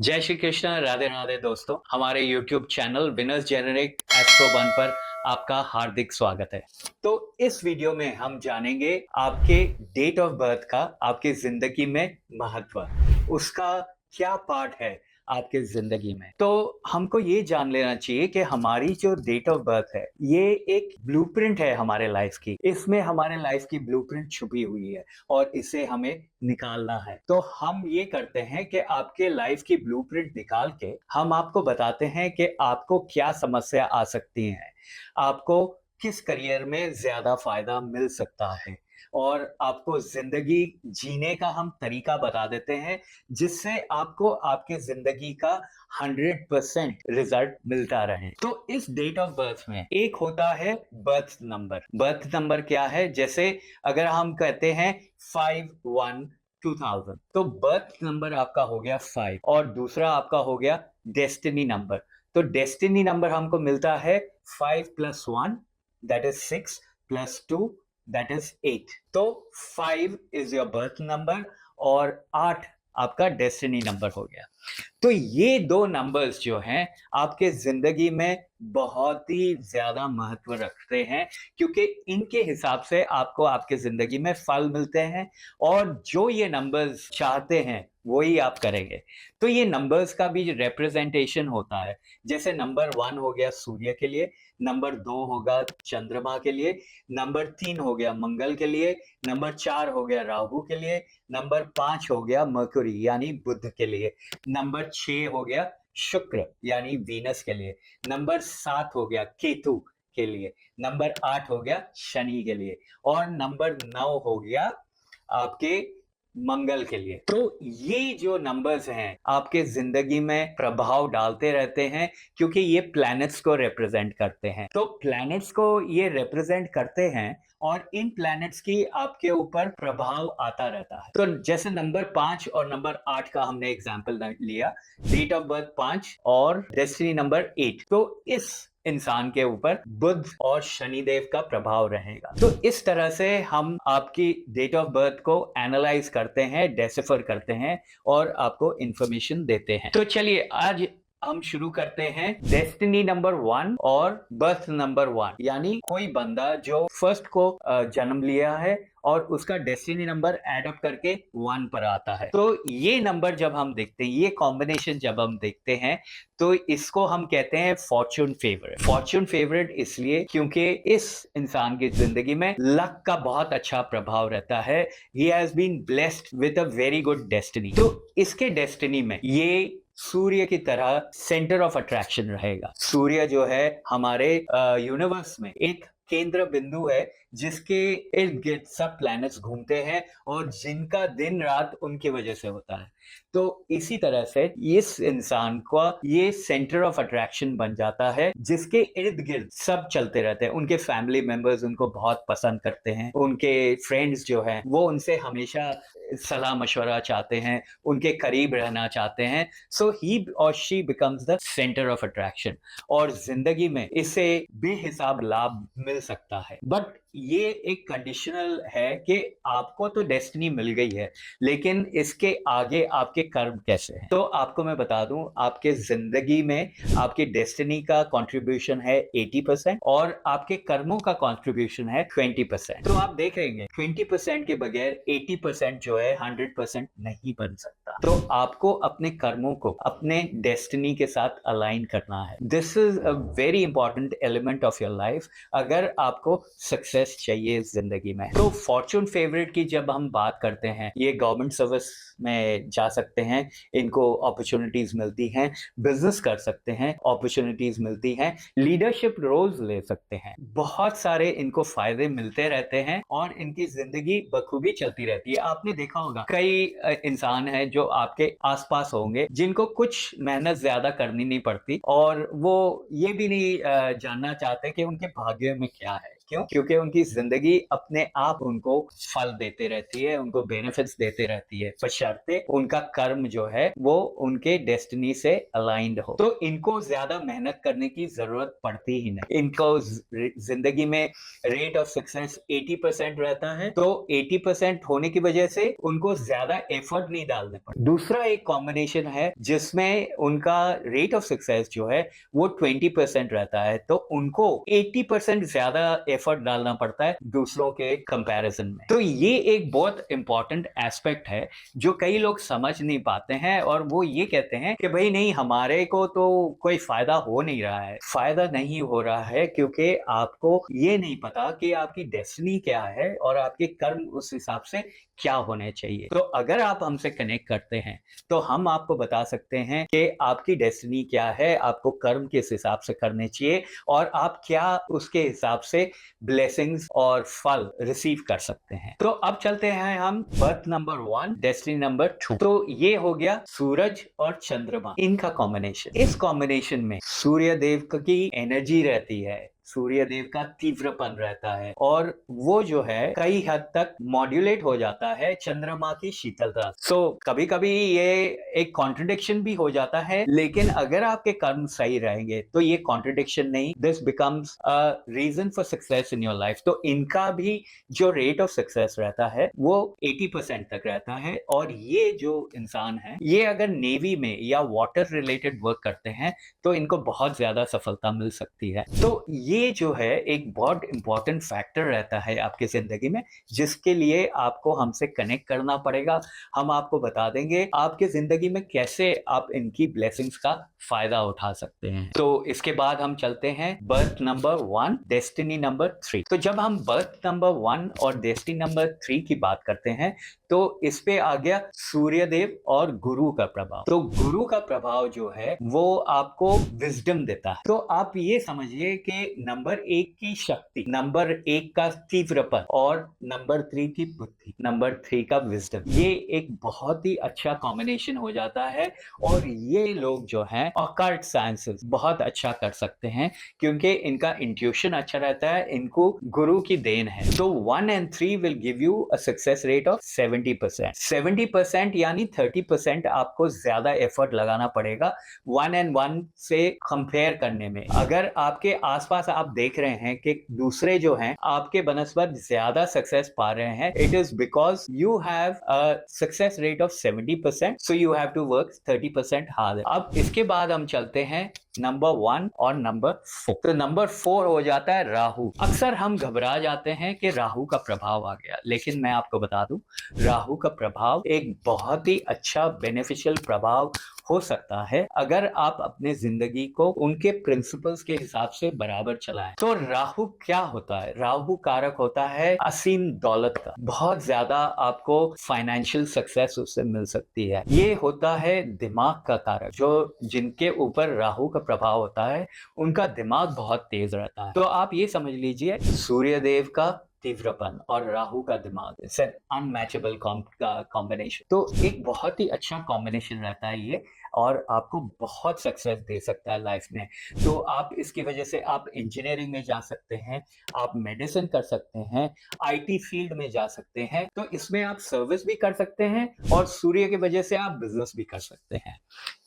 जय श्री कृष्ण, राधे राधे दोस्तों। हमारे YouTube channel winners generic astro one पर आपका हार्दिक स्वागत है। तो इस वीडियो में हम जानेंगे आपके डेट ऑफ बर्थ का आपकी जिंदगी में महत्व, उसका क्या पार्ट है आपके जिंदगी में। तो हमको ये जान लेना चाहिए कि हमारी जो डेट ऑफ बर्थ है ये एक ब्लूप्रिंट है हमारे लाइफ की। इसमें हमारे लाइफ की ब्लूप्रिंट छुपी हुई है और इसे हमें निकालना है। तो हम ये करते हैं कि आपके लाइफ की ब्लूप्रिंट निकाल के हम आपको बताते हैं कि आपको क्या समस्या आ सकती है, आपको किस करियर में ज्यादा फायदा मिल सकता है और आपको जिंदगी जीने का हम तरीका बता देते हैं जिससे आपको आपके जिंदगी का 100% रिजल्ट मिलता रहे। तो इस डेट ऑफ बर्थ में एक होता है बर्थ नंबर। बर्थ नंबर क्या है? जैसे अगर हम कहते हैं 5-1-2000, तो बर्थ नंबर आपका हो गया 5 और दूसरा आपका हो गया डेस्टिनी नंबर। तो डेस्टिनी नंबर हमको मिलता है 5+1 दैट इज 6 +2 दैट इज 8। तो 5 इज योर बर्थ नंबर और 8 आपका डेस्टिनी नंबर हो गया। तो ये दो नंबर्स जो हैं आपके जिंदगी में बहुत ही ज्यादा महत्व रखते हैं, क्योंकि इनके हिसाब से आपको आपके जिंदगी में फल मिलते हैं और जो ये नंबर्स चाहते हैं वही आप करेंगे। तो ये नंबर्स का भी रिप्रेजेंटेशन होता है। जैसे नंबर 1 हो गया सूर्य के लिए, नंबर 2 होगा चंद्रमा के लिए, नंबर 3 हो गया मंगल के लिए, नंबर 4 हो गया राहु के लिए, नंबर 5 हो गया मरकुरी यानी बुध के लिए, नंबर 6 हो गया शुक्र यानी वीनस के लिए, नंबर 7 हो गया केतु के लिए, नंबर 8 हो गया शनि के लिए और नंबर 9 हो गया आपके मंगल के लिए। तो ये जो नंबर्स हैं आपके जिंदगी में प्रभाव डालते रहते हैं, क्योंकि ये प्लैनेट्स को रिप्रेजेंट करते हैं। तो प्लैनेट्स को ये रिप्रेजेंट करते हैं और इन प्लैनेट्स की आपके ऊपर प्रभाव आता रहता है। तो जैसे नंबर 5 और नंबर 8 का हमने एग्जाम्पल लिया, डेट ऑफ बर्थ 5 और डेस्टिनी नंबर 8, तो इस इंसान के ऊपर बुध और शनिदेव का प्रभाव रहेगा। तो इस तरह से हम आपकी डेट ऑफ बर्थ को एनालाइज करते हैं, डेसिफर करते हैं और आपको इंफॉर्मेशन देते हैं। तो चलिए आज हम शुरू करते हैं डेस्टिनी नंबर 1 और बर्थ नंबर 1, यानी कोई बंदा जो फर्स्ट को जन्म लिया है और उसका डेस्टिनी नंबर एड अप करके 1 पर आता है। तो ये नंबर जब हम देखते हैं, ये कॉम्बिनेशन जब हम देखते हैं, तो इसको हम कहते हैं फॉर्चून फेवरेट। फॉर्चून फेवरेट इसलिए क्योंकि इस इंसान की जिंदगी में लक का बहुत अच्छा प्रभाव रहता है। He has been blessed with a very good destiny. तो इसके डेस्टिनी में ये सूर्य की तरह सेंटर ऑफ अट्रैक्शन रहेगा। सूर्य जो है हमारे यूनिवर्स में एक केंद्र बिंदु है जिसके इर्द गिर्द सब प्लैनेट्स घूमते हैं और जिनका दिन रात उनकी वजह से होता है। तो इसी तरह से इस इंसान का ये सेंटर ऑफ अट्रैक्शन बन जाता है, जिसके इर्द गिर्द सब चलते रहते हैं। उनके फैमिली मेंबर्स उनको बहुत पसंद करते हैं, उनके फ्रेंड्स जो हैं वो उनसे हमेशा सलाह मशवरा चाहते हैं, उनके करीब रहना चाहते हैं। सो ही और she becomes the centre of attraction और जिंदगी में इससे बेहिसाब लाभ मिल सकता है। बट ये एक कंडीशनल है कि आपको तो डेस्टिनी मिल गई है, लेकिन इसके आगे आपके कर्म कैसे हैं। तो आपको मैं बता दूं, आपके जिंदगी में आपकी डेस्टिनी का कंट्रीब्यूशन है 80% और आपके कर्मों का कंट्रीब्यूशन है 20%। तो आप देख रहेंगे 20% के बगैर 80% जो है 100% नहीं बन सकता। तो आपको अपने कर्मों को अपने डेस्टिनी के साथ अलाइन करना है। This is a very important element of your life अगर आपको सक्सेस चाहिए जिंदगी में। तो फॉर्चून फेवरेट की जब हम बात करते हैं, ये गवर्नमेंट सर्विस में जा सकते हैं, इनको अपॉर्चुनिटीज मिलती हैं, बिजनेस कर सकते हैं, अपॉर्चुनिटीज मिलती हैं, लीडरशिप रोल्स ले सकते हैं, बहुत सारे इनको फायदे मिलते रहते हैं और इनकी जिंदगी बखूबी चलती रहती है। आपने देखा होगा कई इंसान हैं जो आपके आसपास होंगे जिनको कुछ मेहनत ज्यादा करनी नहीं पड़ती और वो ये भी नहीं जानना चाहते कि उनके भाग्य में क्या है, क्यों? क्योंकि उनकी जिंदगी अपने आप उनको फल देते रहती है, उनको बेनिफिट्स देते रहती है, बशर्ते उनका कर्म जो है वो उनके डेस्टिनी से अलाइंड हो। तो इनको ज्यादा मेहनत करने की जरूरत पड़ती ही नहीं। इनको जिंदगी में रेट ऑफ सक्सेस 80% रहता है, तो 80% होने की वजह से उनको ज्यादा एफर्ट नहीं डालने पड़ते। दूसरा एक कॉम्बिनेशन है जिसमें उनका रेट ऑफ सक्सेस जो है वो 20% रहता है, तो उनको 80% ज्यादा एफर्ट डालना पड़ता है दूसरों के कंपैरिजन में। तो ये एक बहुत इंपॉर्टेंट एस्पेक्ट है जो कई लोग समझ नहीं पाते हैं, और वो ये कहते हैं कि भाई नहीं, हमारे को तो कोई फायदा हो नहीं रहा है। फायदा नहीं हो रहा है क्योंकि आपको ये नहीं पता कि आपकी डेस्टिनी क्या है और आपके कर्म उस हिसाब से क्या होने चाहिए। तो अगर आप हमसे कनेक्ट करते हैं तो हम आपको बता सकते हैं कि आपकी डेस्टिनी क्या है, आपको कर्म किस हिसाब से करने चाहिए, और आप क्या उसके हिसाब से ब्लेसिंग्स और फल रिसीव कर सकते हैं। तो अब चलते हैं हम बर्थ नंबर 1, डेस्टिनी नंबर 2। तो ये हो गया सूरज और चंद्रमा, इनका कॉम्बिनेशन। इस कॉम्बिनेशन में सूर्य देव की एनर्जी रहती है, सूर्य देव का तीव्रपन रहता है, और वो जो है कई हद तक मॉड्यूलेट हो जाता है चंद्रमा की शीतलता। सो कभी कभी ये एक कॉन्ट्रडिक्शन भी हो जाता है, लेकिन अगर आपके कर्म सही रहेंगे तो ये कॉन्ट्रडिक्शन नहीं, this becomes a reason for success in your life. तो इनका भी जो रेट ऑफ सक्सेस रहता है वो 80% तक रहता है, और ये जो इंसान है ये अगर नेवी में या वाटर रिलेटेड वर्क करते हैं तो इनको बहुत ज्यादा सफलता मिल सकती है। तो ये जो है एक बहुत इंपॉर्टेंट फैक्टर रहता है आपकी जिंदगी में, जिसके लिए आपको हमसे कनेक्ट करना पड़ेगा। हम आपको बता देंगे आपके जिंदगी में कैसे आप इनकी ब्लेसिंग्स का फायदा उठा सकते हैं। तो इसके बाद हम चलते हैं बर्थ नंबर 1, डेस्टिनी नंबर 3। तो जब हम बर्थ नंबर 1 और डेस्टिनी नंबर 3 की बात करते हैं तो इस पे आ गया सूर्य देव और गुरु का प्रभाव। तो गुरु का प्रभाव जो है वो आपको विजडम देता है। तो आप ये समझिए कि नंबर 1 की शक्ति, नंबर 1 का तीव्रपन, और नंबर 3 की बुद्धि, नंबर 3 का विजडम, ये एक बहुत ही अच्छा कॉम्बिनेशन हो जाता है। और ये लोग जो हैं ऑकल्ट साइंसेस बहुत अच्छा कर सकते हैं क्योंकि इनका इंट्यूशन अच्छा रहता है, इनको गुरु की देन है। तो 1 and 3 will give you a success rate of 70%। 70% यानी 30% आपको ज्यादा एफर्ट लगाना पड़ेगा 1 and 1 से कंपेयर करने में। अगर आपके आसपास आप देख रहे हैं कि दूसरे जो हैं आपके बनस्पत ज्यादा सक्सेस पा रहे हैं, it is because you have a success rate of 70%, so you have to work 30% hard. अब इसके बाद हम चलते हैं नंबर 1 और नंबर 4। तो नंबर 4 हो जाता है राहु। अक्सर हम घबरा जाते हैं कि राहु का प्रभाव आ गया, लेकिन मैं आपको बता दूं राहु का प्रभाव एक बहुत ही अच्छा बेनिफिशियल प्रभाव हो सकता है अगर आप अपने जिंदगी को उनके प्रिंसिपल्स के हिसाब से बराबर चलाएं। तो राहु क्या होता है? राहु कारक होता है असीम दौलत का। बहुत ज्यादा आपको फाइनेंशियल सक्सेस उससे मिल सकती है। ये होता है दिमाग का कारक। जो जिनके ऊपर राहु का प्रभाव होता है उनका दिमाग बहुत तेज रहता है। तो आप ये समझ लीजिए सूर्य देव का तीव्रपन और राहु का दिमाग, इट्स एन अनमैचेबल कॉम्बिनेशन। तो एक बहुत ही अच्छा कॉम्बिनेशन रहता है ये, और आपको बहुत सक्सेस दे सकता है लाइफ में। तो आप इसकी वजह से आप इंजीनियरिंग में जा सकते हैं, आप मेडिसिन कर सकते हैं, आईटी फील्ड में जा सकते हैं। तो इसमें आप सर्विस भी कर सकते हैं और सूर्य की वजह से आप बिजनेस भी कर सकते हैं।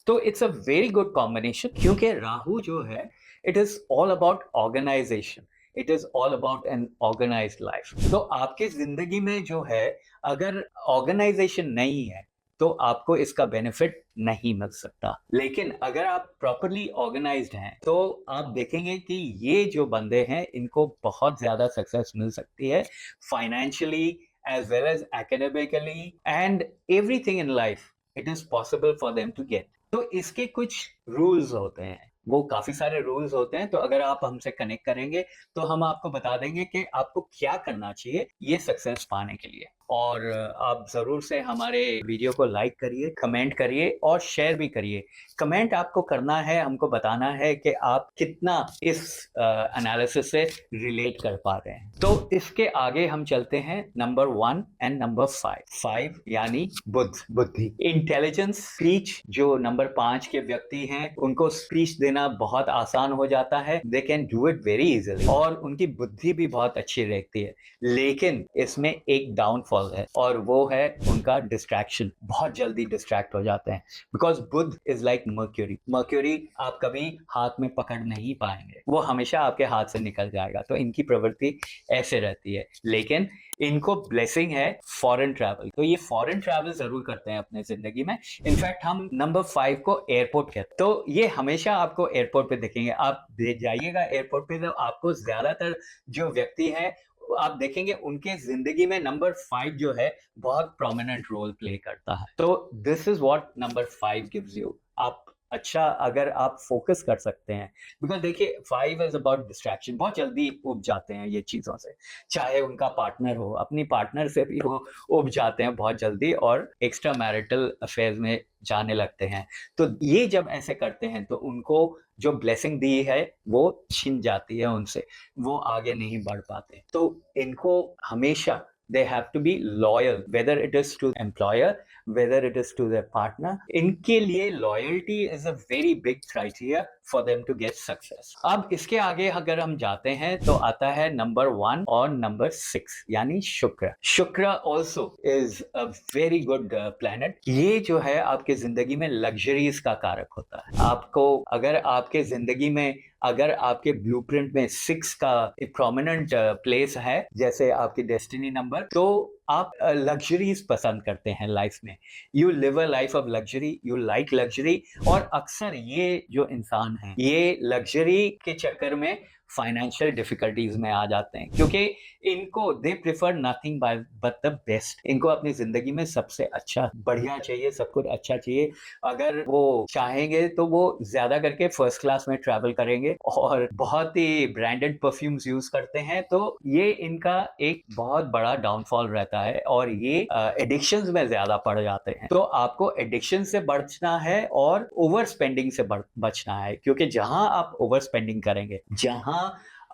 तो it's a very good combination, क्योंकि राहु जो है it is all about organisation, it is all about an organised life. तो आपकी जिंदगी में जो है अगर ऑर्गेनाइजेशन नहीं है तो आपको इसका बेनिफिट नहीं मिल सकता। लेकिन अगर आप प्रॉपरली ऑर्गेनाइज्ड हैं तो आप देखेंगे कि ये जो बंदे हैं इनको बहुत ज्यादा सक्सेस मिल सकती है, financially as well as academically and everything in life it is possible for them to get। तो इसके कुछ रूल्स होते हैं, वो काफी सारे रूल्स होते हैं। तो अगर आप हमसे कनेक्ट करेंगे तो हम आपको बता देंगे कि आपको क्या करना चाहिए ये सक्सेस पाने के लिए। और आप ज़रूर से हमारे वीडियो को लाइक करिए, कमेंट करिए और शेयर भी करिए। कमेंट आपको करना है, हमको बताना है कि आप कितना इस एनालिसिस से रिलेट कर पा रहे हैं। तो इसके आगे हम चलते हैं नंबर 1 एंड नंबर 5। 5 यानी बुद्धि। इंटेलिजेंस स्पीच, जो नंबर 5 के व्यक्ति हैं उनको स्पीच देना बहुत आसान हो जाता है। They can do it very easily और उनकी बुद्धि भी बहुत अच्छी रहती है। लेकिन इसमें एक डाउनफॉल है और वो है उनका डिस्ट्रैक्शन। बहुत जल्दी डिस्ट्रैक्ट हो जाते हैं because Budh is like Mercury. Mercury आप कभी हाथ में पकड़ नहीं पाएंगे, वो हमेशा आपके हाथ से निकल जाएगा। तो इनकी प्रवृत्ति ऐसे रहती है। लेकिन इनको ब्लेसिंग है फॉरेन ट्रैवल, तो ये फॉरेन ट्रैवल जरूर करते हैं अपने जिंदगी में। इनफैक्ट हम नंबर 5 को एयरपोर्ट कहते हैं, तो ये हमेशा आपको एयरपोर्ट पे दिखेंगे। आप जाइएगा एयरपोर्ट पे तो आपको ज्यादातर जो व्यक्ति है आप देखेंगे उनके जिंदगी में नंबर 5 जो है बहुत प्रोमिनेंट रोल प्ले करता है। तो this is what number 5 gives you. आप अच्छा अगर आप फोकस कर सकते हैं, बिकॉज देखिए 5 इज अबाउट डिस्ट्रैक्शन। बहुत जल्दी उब जाते हैं ये चीजों से, चाहे उनका पार्टनर हो, अपनी पार्टनर से भी वो उब जाते हैं बहुत जल्दी और एक्स्ट्रा मैरिटल अफेयर्स में जाने लगते हैं। तो ये जब ऐसे करते हैं तो उनको जो ब्लेसिंग दी है वो छिन जाती है उनसे, वो आगे नहीं बढ़ पाते। तो इनको हमेशा they have to be loyal, whether it is to employer, whether it is to their partner. इनके लिए loyalty is a very big criteria for them to get success. अब इसके आगे अगर हम जाते हैं तो आता है नंबर 1 और नंबर 6 यानी शुक्र। शुक्र also is a very good planet. ये जो है आपके जिंदगी में लग्जरीज का कारक होता है। आपको अगर आपके जिंदगी में अगर आपके ब्लूप्रिंट में 6 का एक प्रोमिनेंट प्लेस है जैसे आपकी डेस्टिनी नंबर, तो आप लग्जरीज पसंद करते हैं लाइफ में। You live a life of luxury, you like luxury. और अक्सर ये जो इंसान है ये लग्जरी के चक्कर में फाइनेंशियल डिफिकल्टीज में आ जाते हैं, क्योंकि इनको they prefer nothing but the best. इनको अपनी जिंदगी में सबसे अच्छा बढ़िया चाहिए, सब कुछ अच्छा चाहिए। अगर वो चाहेंगे तो वो ज्यादा करके फर्स्ट क्लास में ट्रैवल करेंगे और बहुत ही ब्रांडेड परफ्यूम्स यूज करते हैं। तो ये इनका एक बहुत बड़ा डाउनफॉल रहता है और ये एडिक्शंस में ज्यादा पड़ जाते हैं। तो आपको एडिक्शन से बचना है और ओवर स्पेंडिंग से बचना है, क्योंकि जहां आप ओवर स्पेंडिंग करेंगे, जहां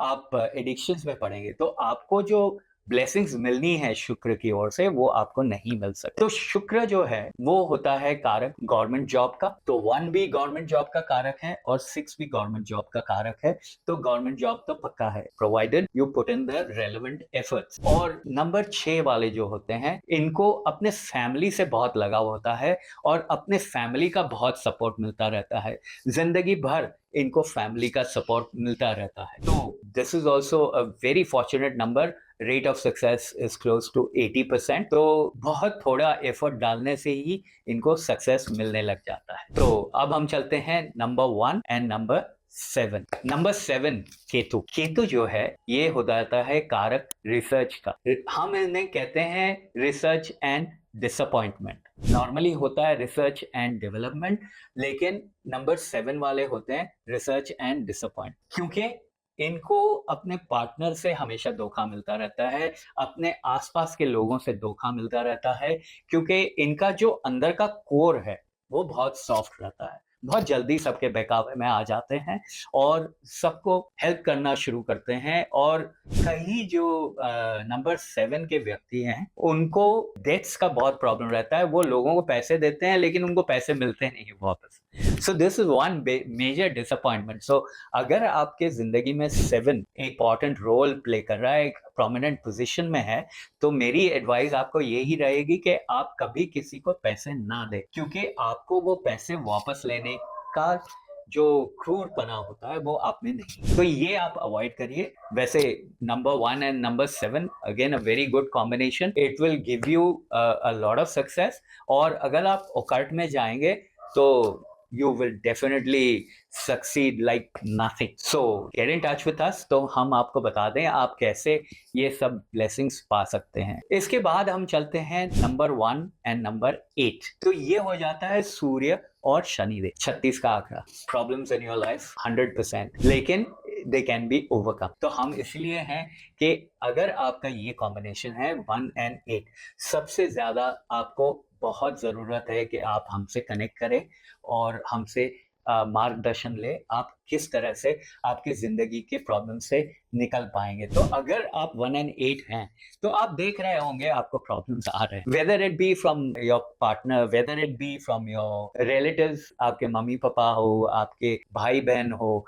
आप एडिक्शंस में पड़ेंगे, तो आपको जो ब्लेसिंग्स मिलनी है शुक्र की ओर से वो आपको नहीं मिल सकती। तो शुक्र जो है वो होता है कारक गवर्नमेंट जॉब का। तो 1 भी गवर्नमेंट जॉब का कारक है और 6 भी गवर्नमेंट जॉब का कारक है। तो गवर्नमेंट जॉब तो पक्का है, provided you put in the relevant efforts. और नंबर 6 वाले जो होते हैं इनको अपने फैमिली से बहुत लगाव होता है और अपने फैमिली का बहुत सपोर्ट मिलता रहता है। जिंदगी भर इनको फैमिली का सपोर्ट मिलता रहता है। तो this is also a very fortunate number. Rate of success is close to 80%। तो बहुत थोड़ा एफर्ट डालने से ही इनको सक्सेस मिलने लग जाता है। तो अब हम चलते हैं number 1 and number 7। Number 7 Ketu. Ketu जो है ये हो जाता है कारक रिसर्च का। हम इन्हें कहते हैं रिसर्च एंड डिसअपॉइंटमेंट। नॉर्मली होता है रिसर्च एंड डेवलपमेंट, लेकिन नंबर 7 वाले होते हैं रिसर्च एंड डिसअपॉइंट, क्योंकि इनको अपने पार्टनर से हमेशा धोखा मिलता रहता है, अपने आसपास के लोगों से धोखा मिलता रहता है, क्योंकि इनका जो अंदर का कोर है वो बहुत सॉफ्ट रहता है। बहुत जल्दी सबके बहकावे में आ जाते हैं और सबको हेल्प करना शुरू करते हैं। और कई जो नंबर 7 के व्यक्ति हैं उनको डेट्स का बहुत प्रॉब्लम रहता है। वो लोगों को पैसे देते हैं लेकिन उनको पैसे मिलते नहीं वापस। So this is one major disappointment. So अगर आपके जिंदगी में 7 इंपॉर्टेंट रोल प्ले कर रहा है, एक प्रोमिनेंट पोजीशन में है, तो मेरी एडवाइस आपको यही रहेगी कि आप कभी किसी को पैसे ना दें, क्योंकि आपको वो पैसे वापस लेने का जो क्रूरपना होता है वो आप में नहीं। तो ये आप अवॉइड करिए। वैसे number 1 and number 7 again a very good combination. It will give you a lot of success. और अगर आप ओकल्ट में जाएंगे तो you will definitely succeed like nothing. So get in touch with us, तो हम आपको बता दें आप कैसे ये सब blessings पा सकते हैं। इसके बाद हम चलते हैं नंबर 1 एंड नंबर 8। तो ये हो जाता है सूर्य और शनिदेव। 36 का आंकड़ा। Problems in your life 100%। लेकिन दे कैन बी ओवरकम। तो हम इसलिए हैं कि अगर आपका ये कॉम्बिनेशन है 1 and 8, सबसे ज़्यादा आपको बहुत ज़रूरत है कि आप हमसे कनेक्ट करें और हमसे मार्गदर्शन ले, आप किस तरह से आपकी ज़िंदगी के प्रॉब्लम से निकल पाएंगे। तो अगर आप 1 and 8 हैं तो आप देख रहे होंगे आपको प्रॉब्लम्स आ रहे हैं, whether it be from your partner, whether it be from your relatives, आपके मम्मी पापा हो, आपके भाई बहन हो,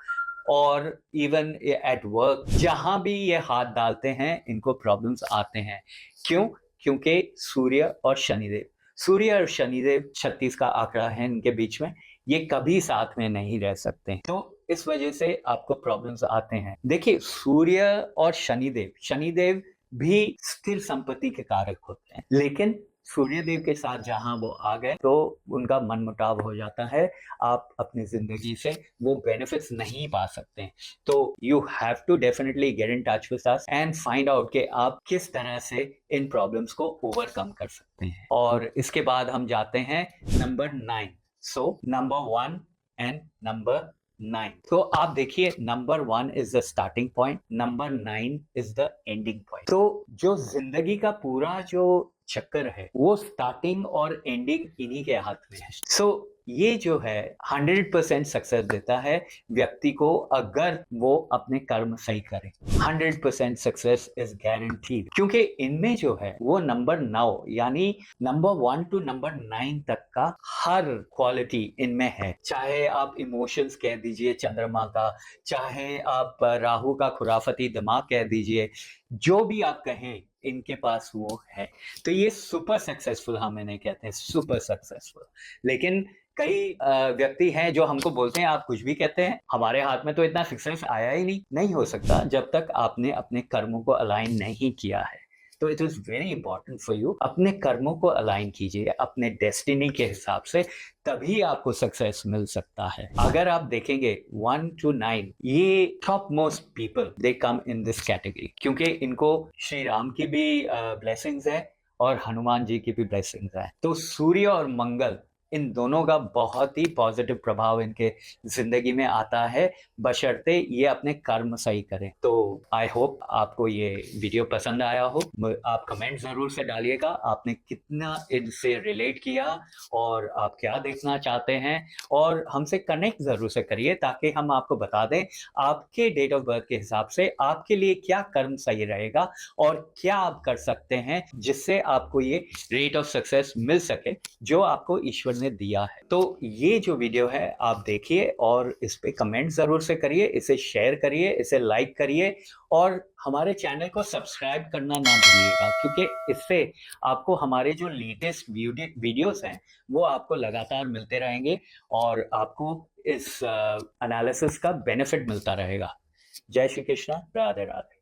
और इवन एट वर्क, जहां भी ये हाथ डालते हैं इनको प्रॉब्लम्स आते हैं। क्यों? क्योंकि सूर्य और शनिदेव, सूर्य और शनिदेव 36 का आंकड़ा है इनके बीच में, ये कभी साथ में नहीं रह सकते, तो इस वजह से आपको प्रॉब्लम्स आते हैं। देखिए, सूर्य और शनिदेव, शनिदेव भी स्थिर संपत्ति के कारक होते हैं, लेकिन सूर्यदेव के साथ जहां वो आ गए तो उनका मनमुटाव हो जाता है, आप अपनी जिंदगी से वो बेनिफिट्स नहीं पा सकते। तो you have to definitely get in touch with us and find out कि आप किस तरह से इन प्रॉब्लम्स को ओवरकम कर सकते हैं। और इसके बाद हम जाते हैं number 9। So number 1 and number 9। तो आप देखिए, number 1 is the starting point, number 9 is the ending point. तो जो जिंदगी का पूरा जो चक्कर है वो स्टार्टिंग और एंडिंग इन्हीं के हाथ में है। सो ये जो है 100% सक्सेस देता है व्यक्ति को अगर वो अपने कर्म सही करे। 100% सक्सेस इज गारंटीड, क्योंकि इनमें जो है वो नंबर 9 यानी नंबर 1 to नंबर 9 तक का हर क्वालिटी इनमें है। चाहे आप इमोशंस कह दीजिए चंद्रमा का, चाहे आप राहु का खुराफती दिमाग कह दीजिए, जो भी आप कहें इनके पास वो है। तो ये सुपर सक्सेसफुल हम इन्हें कहते हैं, सुपर सक्सेसफुल। लेकिन कई व्यक्ति हैं जो हमको बोलते हैं आप कुछ भी कहते हैं, हमारे हाथ में तो इतना सक्सेस आया ही नहीं हो सकता जब तक आपने अपने कर्मों को अलाइन नहीं किया है। तो it is very important for you, अपने कर्मों को अलाइन कीजिए अपने डेस्टिनी के हिसाब से, तभी आपको सक्सेस मिल सकता है। अगर आप देखेंगे 1 to 9, ये top most people they come in this category, क्योंकि इनको श्री राम की भी ब्लेसिंग्स है और हनुमान जी की भी ब्लेसिंग्स है। तो सूर्य और मंगल, इन दोनों का बहुत ही पॉजिटिव प्रभाव इनके जिंदगी में आता है, बशर्ते ये अपने कर्म सही करें। तो आई होप आपको ये वीडियो पसंद आया हो। आप कमेंट जरूर से डालिएगा आपने कितना इनसे रिलेट किया और आप क्या देखना चाहते हैं, और हमसे कनेक्ट जरूर से करिए ताकि हम आपको बता दें आपके डेट ऑफ बर्थ के हिसाब से आपके लिए क्या कर्म सही रहेगा और क्या आप कर सकते हैं जिससे आपको ये रेट ऑफ सक्सेस मिल सके जो आपको ईश्वर ने दिया है। तो ये जो वीडियो है आप देखिए और इस पे कमेंट जरूर से करिए, इसे शेयर करिए, इसे लाइक करिए और हमारे चैनल को सब्सक्राइब करना ना भूलिएगा, क्योंकि इससे आपको हमारे जो लेटेस्ट वीडियोस हैं वो आपको लगातार मिलते रहेंगे और आपको इस एनालिसिस का बेनिफिट मिलता रहेगा। जय श्री कृष्णा, राधे राधे।